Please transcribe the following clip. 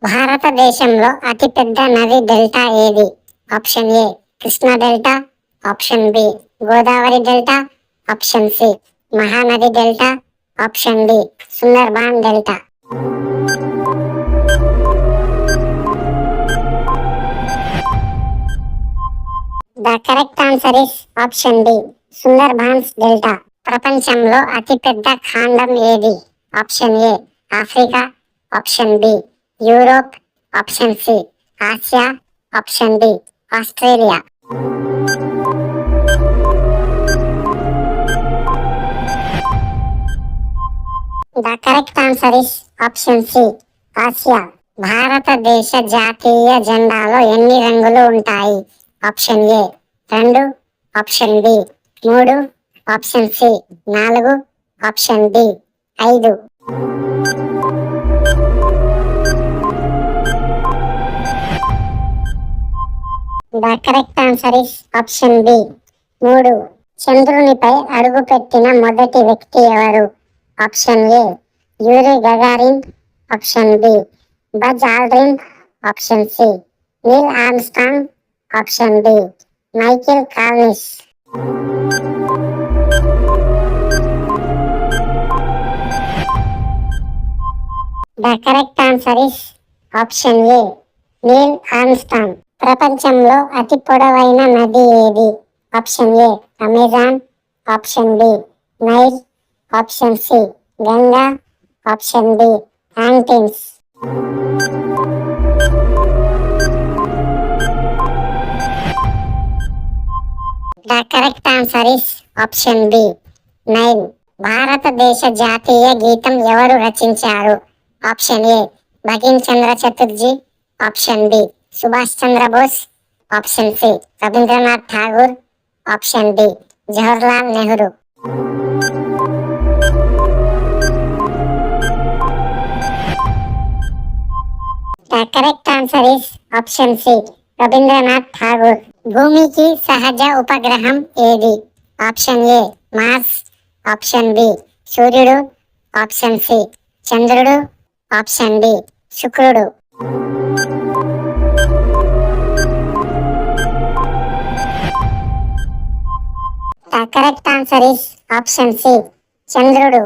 భారతదేశంలో అతిపెద్ద నది డెల్టా ఏది? Option A Krishna delta, option B Godavari delta, option C Mahanadi delta, option D Sundarban delta. The correct answer is option D Sundarbans delta. ప్రపంచంలో అతిపెద్ద ఖండం ఏది? Option A Africa, option B Europe, option C Asia, option D Australia. The correct answer is option C Asia. భారతదేశ జాతీయ జెండాలో ఎన్ని రంగులు ఉంటాయి? Option A 2, option B 3, option C 4, option D 5. The correct answer is option B 3. చంద్రునిపై అడుగుపెట్టిన మొదటి వ్యక్తి ఎవరు? Option A Yuri Gagarin, option B Buzz Aldrin, option C Neil Armstrong, option D Michael Collins. The correct answer is option A Neil Armstrong. ప్రపంచంలో అతి పొడవైన నది ఏది? Option A Amazon, option B Nile, option C Ganga, option D Yangtze. The correct answer is option B Nile. భారతదేశ జాతీయ గీతం ఎవరు రచించారు? Option A Bankim Chandra Chatterjee, option B Subhash Chandrabose, option C Rabindranath Tagore, option D Jawaharlal Nehru. The correct answer is option C Rabindranath Tagore. భూమికి సహజ ఉపగ్రహం ఏది? Option A Mars, option B సూర్యుడు, ఆప్షన్ సి చంద్రుడు, ఆప్షన్ డి శుక్రుడు. The correct answer is option C చంద్రుడు.